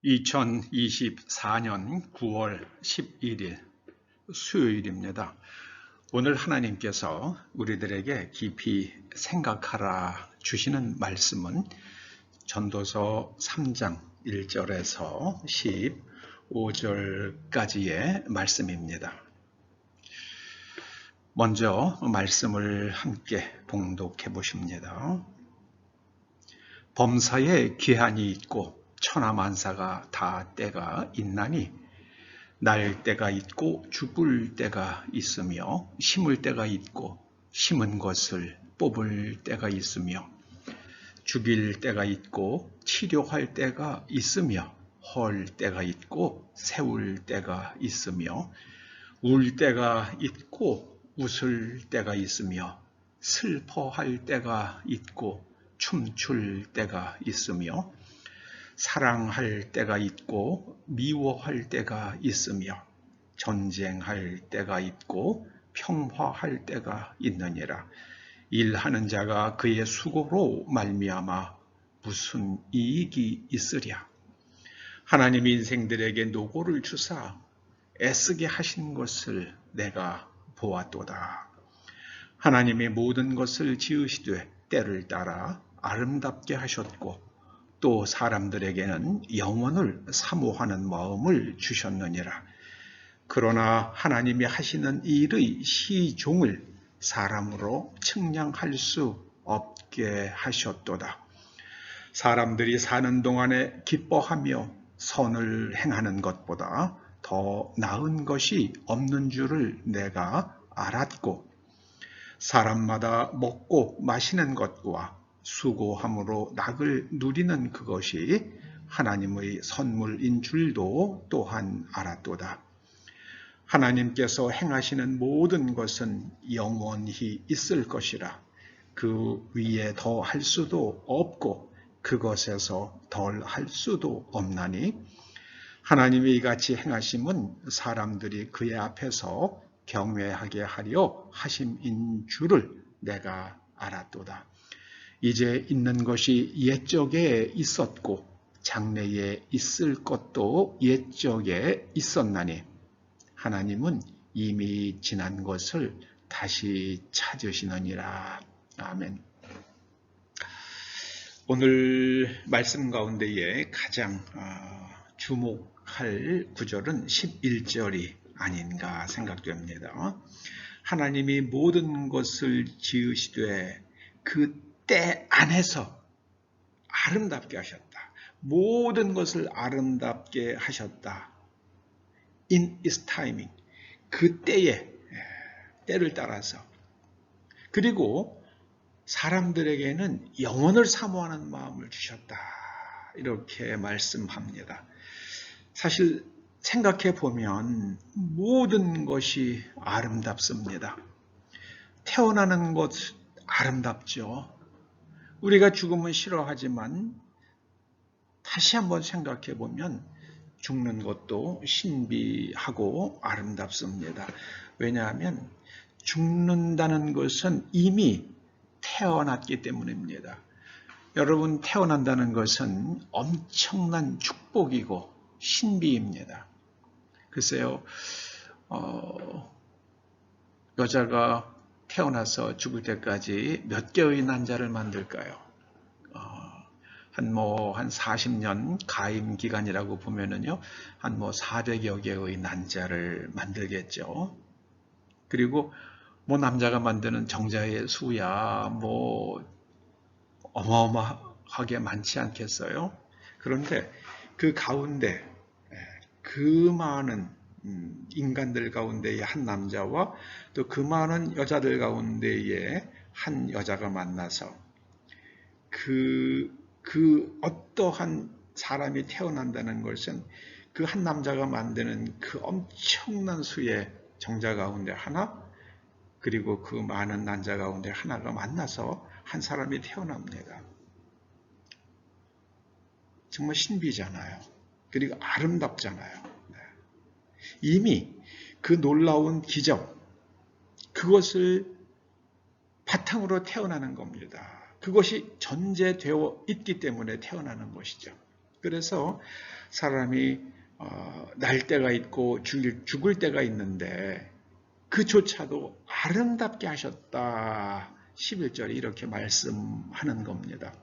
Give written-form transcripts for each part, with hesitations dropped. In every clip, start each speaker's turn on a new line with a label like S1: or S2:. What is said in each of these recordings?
S1: 2024년 9월 11일 수요일입니다. 오늘 하나님께서 우리들에게 깊이 생각하라 주시는 말씀은 전도서 3장 1절에서 15절까지의 말씀입니다. 먼저 말씀을 함께 봉독해 보십니다. 범사에 기한이 있고 천하만사가 다 때가 있나니 날 때가 있고 죽을 때가 있으며 심을 때가 있고 심은 것을 뽑을 때가 있으며 죽일 때가 있고 치료할 때가 있으며 헐 때가 있고 세울 때가 있으며 울 때가 있고 웃을 때가 있으며 슬퍼할 때가 있고 춤출 때가 있으며 사랑할 때가 있고 미워할 때가 있으며 전쟁할 때가 있고 평화할 때가 있느니라. 일하는 자가 그의 수고로 말미암아 무슨 이익이 있으랴. 하나님이 인생들에게 노고를 주사 애쓰게 하신 것을 내가 보았도다. 하나님이 모든 것을 지으시되 때를 따라 아름답게 하셨고 또 사람들에게는 영원을 사모하는 마음을 주셨느니라. 그러나 하나님이 하시는 일의 시종을 사람으로 측량할 수 없게 하셨도다. 사람들이 사는 동안에 기뻐하며 선을 행하는 것보다 더 나은 것이 없는 줄을 내가 알았고 사람마다 먹고 마시는 것과 수고함으로 낙을 누리는 그것이 하나님의 선물인 줄도 또한 알았도다. 하나님께서 행하시는 모든 것은 영원히 있을 것이라. 그 위에 더 할 수도 없고 그것에서 덜 할 수도 없나니 하나님이 이같이 행하심은 사람들이 그의 앞에서 경외하게 하려 하심인 줄을 내가 알았도다. 이제 있는 것이 옛적에 있었고 장래에 있을 것도 옛적에 있었나니 하나님은 이미 지난 것을 다시 찾으시느니라. 아멘. 오늘 말씀 가운데에 가장 주목할 구절은 11절이 아닌가 생각됩니다. 하나님이 모든 것을 지으시되 그 때 안에서 아름답게 하셨다. 모든 것을 아름답게 하셨다. In its timing. 그 때에, 때를 따라서. 그리고 사람들에게는 영원을 사모하는 마음을 주셨다. 이렇게 말씀합니다. 사실 생각해 보면 모든 것이 아름답습니다. 태어나는 것 아름답죠. 우리가 죽음은 싫어하지만 다시 한번 생각해 보면 죽는 것도 신비하고 아름답습니다. 왜냐하면 죽는다는 것은 이미 태어났기 때문입니다. 여러분, 태어난다는 것은 엄청난 축복이고 신비입니다. 글쎄요, 여자가 태어나서 죽을 때까지 몇 개의 난자를 만들까요? 한 40년 가임 기간이라고 보면은요, 한 400여 개의 난자를 만들겠죠. 그리고 남자가 만드는 정자의 수야 어마어마하게 많지 않겠어요? 그런데 그 가운데 그 많은 인간들 가운데의 한 남자와 또 그 많은 여자들 가운데에 한 여자가 만나서 그 어떠한 사람이 태어난다는 것은 그 한 남자가 만드는 그 엄청난 수의 정자 가운데 하나, 그리고 그 많은 난자 가운데 하나가 만나서 한 사람이 태어납니다. 정말 신비잖아요. 그리고 아름답잖아요. 이미 그 놀라운 기적, 그것을 바탕으로 태어나는 겁니다. 그것이 전제되어 있기 때문에 태어나는 것이죠. 그래서 사람이 날 때가 있고 죽을 때가 있는데 그조차도 아름답게 하셨다. 11절에 이렇게 말씀하는 겁니다.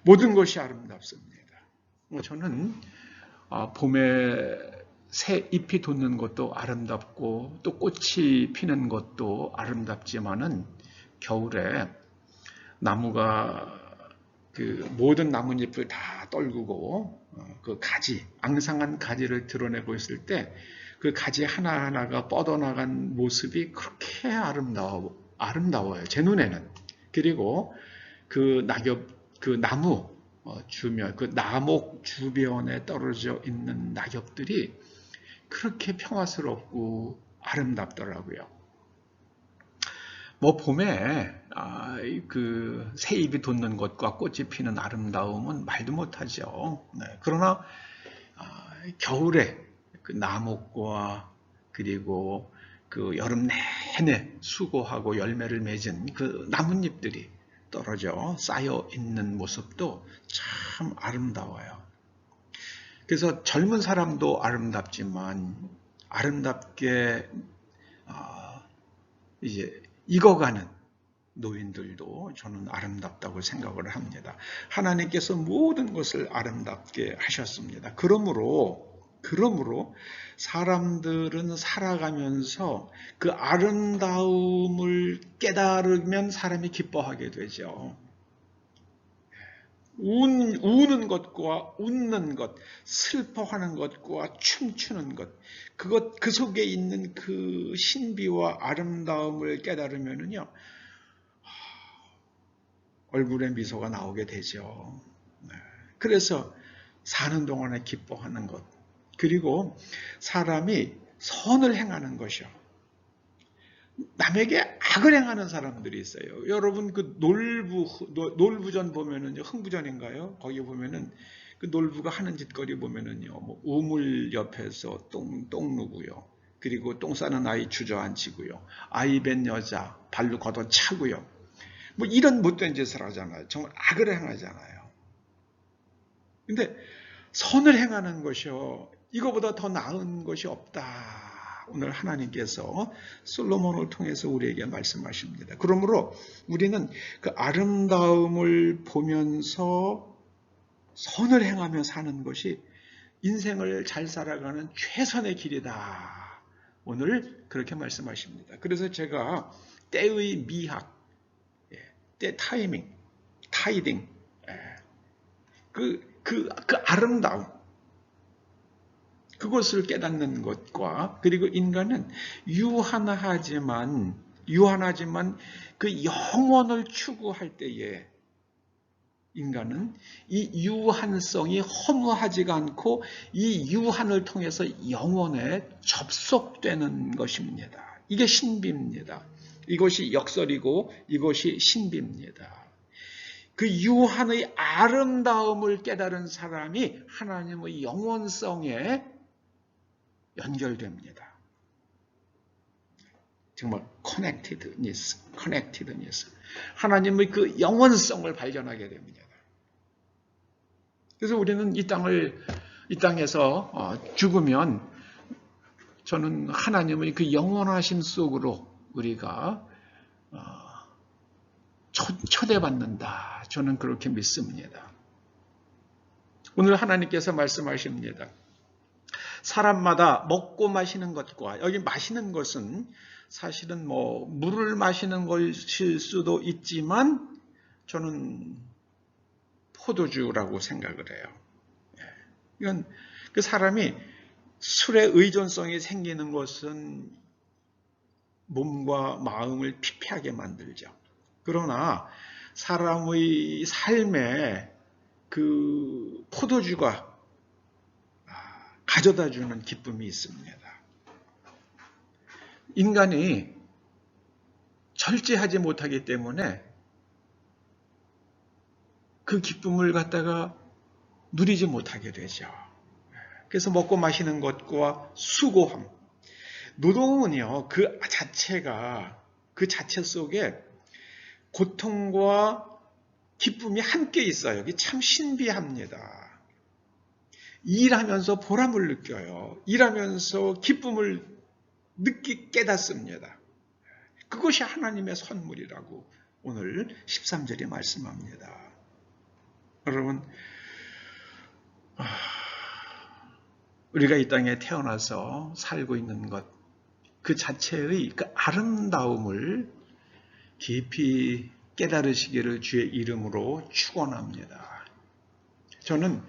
S1: 모든 것이 아름답습니다. 저는 봄에 새 잎이 돋는 것도 아름답고 또 꽃이 피는 것도 아름답지만은 겨울에 나무가 그 모든 나뭇잎을 다 떨구고 그 가지, 앙상한 가지를 드러내고 있을 때 그 가지 하나하나가 뻗어나간 모습이 그렇게 아름다워요. 제 눈에는. 그리고 그 나무 주변, 그 나목 주변에 떨어져 있는 낙엽들이 그렇게 평화스럽고 아름답더라고요. 봄에 그 새잎이 돋는 것과 꽃이 피는 아름다움은 말도 못하죠. 네. 그러나 겨울에 그 나목과 그리고 그 여름 내내 수고하고 열매를 맺은 그 나뭇잎들이 떨어져 쌓여 있는 모습도 참 아름다워요. 그래서 젊은 사람도 아름답지만 아름답게 이제 익어가는 노인들도 저는 아름답다고 생각을 합니다. 하나님께서 모든 것을 아름답게 하셨습니다. 그러므로 사람들은 살아가면서 그 아름다움을 깨달으면 사람이 기뻐하게 되죠. 우는 것과 웃는 것, 슬퍼하는 것과 춤추는 것, 그 속에 있는 그 신비와 아름다움을 깨달으면요, 얼굴에 미소가 나오게 되죠. 그래서 사는 동안에 기뻐하는 것, 그리고 사람이 선을 행하는 것이요. 남에게 악을 행하는 사람들이 있어요. 여러분 그 놀부전 보면은 흥부전인가요? 거기 보면은 그 놀부가 하는 짓거리 보면은요, 뭐 우물 옆에서 똥 누고요. 그리고 똥 싸는 아이 주저앉히고요. 아이 뵌 여자 발로 걷어차고요. 뭐 이런 못된 짓을 하잖아요. 정말 악을 행하잖아요. 근데 선을 행하는 것이요, 이거보다 더 나은 것이 없다. 오늘 하나님께서 솔로몬을 통해서 우리에게 말씀하십니다. 그러므로 우리는 그 아름다움을 보면서 선을 행하며 사는 것이 인생을 잘 살아가는 최선의 길이다. 오늘 그렇게 말씀하십니다. 그래서 제가 때의 미학, 때 타이밍, 타이딩, 그 아름다움, 그것을 깨닫는 것과, 그리고 인간은 유한하지만 그 영원을 추구할 때에 인간은 이 유한성이 허무하지가 않고 이 유한을 통해서 영원에 접속되는 것입니다. 이게 신비입니다. 이것이 역설이고 이것이 신비입니다. 그 유한의 아름다움을 깨달은 사람이 하나님의 영원성에 연결됩니다. 정말 connectedness. 하나님의 그 영원성을 발견하게 됩니다. 그래서 우리는 이 땅에서 죽으면 저는 하나님의 그 영원하심 속으로 우리가 초대받는다. 저는 그렇게 믿습니다. 오늘 하나님께서 말씀하십니다. 사람마다 먹고 마시는 것과, 여기 마시는 것은 사실은 뭐 물을 마시는 것일 수도 있지만 저는 포도주라고 생각을 해요. 이건 그 사람이 술에 의존성이 생기는 것은 몸과 마음을 피폐하게 만들죠. 그러나 사람의 삶에 그 포도주가 가져다주는 기쁨이 있습니다. 인간이 절제하지 못하기 때문에 그 기쁨을 갖다가 누리지 못하게 되죠. 그래서 먹고 마시는 것과 수고함, 노동은요, 그 자체 속에 고통과 기쁨이 함께 있어요. 이게 참 신비합니다. 일하면서 보람을 느껴요. 일하면서 기쁨을 깨닫습니다. 그것이 하나님의 선물이라고 오늘 13절에 말씀합니다. 여러분, 우리가 이 땅에 태어나서 살고 있는 것, 그 자체의 그 아름다움을 깊이 깨달으시기를 주의 이름으로 축원합니다. 저는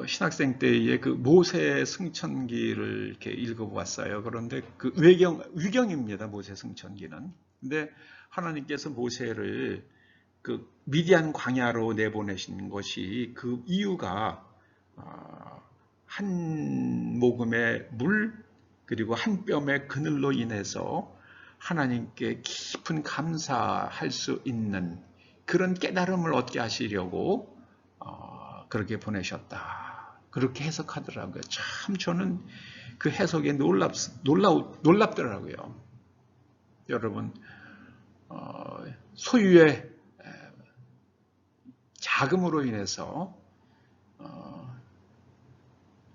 S1: 신학생 때에 그 모세 승천기를 이렇게 읽어보았어요. 그런데 그 위경입니다. 모세 승천기는. 근데 하나님께서 모세를 그 미디안 광야로 내보내신 것이 그 이유가 한 모금의 물 그리고 한 뼘의 그늘로 인해서 하나님께 깊은 감사할 수 있는 그런 깨달음을 얻게 하시려고 그렇게 보내셨다. 그렇게 해석하더라고요. 참 저는 그 해석에 놀랍더라고요. 여러분, 소유의 자금으로 인해서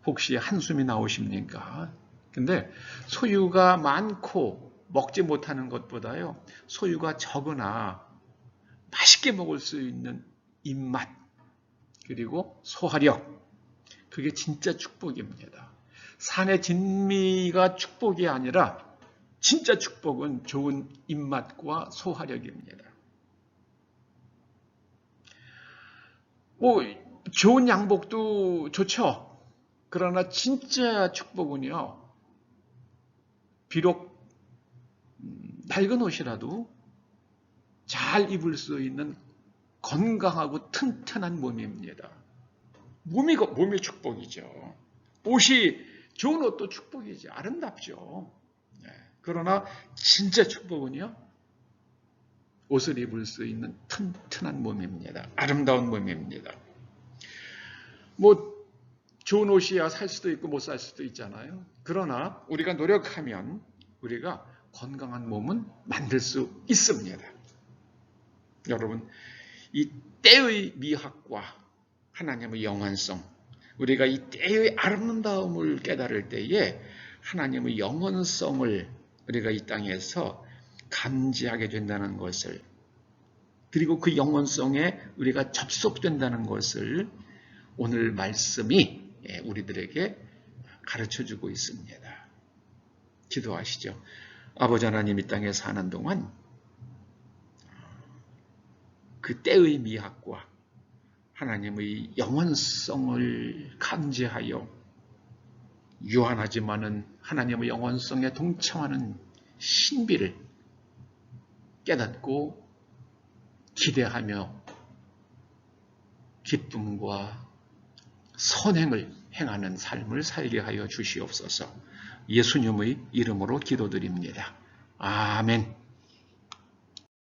S1: 혹시 한숨이 나오십니까? 근데 소유가 많고 먹지 못하는 것보다요, 소유가 적으나 맛있게 먹을 수 있는 입맛, 그리고 소화력, 그게 진짜 축복입니다. 산의 진미가 축복이 아니라 진짜 축복은 좋은 입맛과 소화력입니다. 좋은 양복도 좋죠. 그러나 진짜 축복은요, 비록 낡은 옷이라도 잘 입을 수 있는 건강하고 튼튼한 몸입니다. 몸이 축복이죠. 옷이 좋은 옷도 축복이지, 아름답죠. 그러나 진짜 축복은요, 옷을 입을 수 있는 튼튼한 몸입니다. 아름다운 몸입니다. 좋은 옷이야 살 수도 있고 못 살 수도 있잖아요. 그러나 우리가 노력하면 우리가 건강한 몸은 만들 수 있습니다. 여러분, 이 때의 미학과 하나님의 영원성, 우리가 이 때의 아름다움을 깨달을 때에 하나님의 영원성을 우리가 이 땅에서 감지하게 된다는 것을, 그리고 그 영원성에 우리가 접속된다는 것을 오늘 말씀이 우리들에게 가르쳐주고 있습니다. 기도하시죠. 아버지 하나님, 이 땅에 사는 동안 그 때의 미학과 하나님의 영원성을 감지하여 유한하지만은 하나님의 영원성에 동참하는 신비를 깨닫고 기대하며 기쁨과 선행을 행하는 삶을 살게 하여 주시옵소서. 예수님의 이름으로 기도드립니다. 아멘.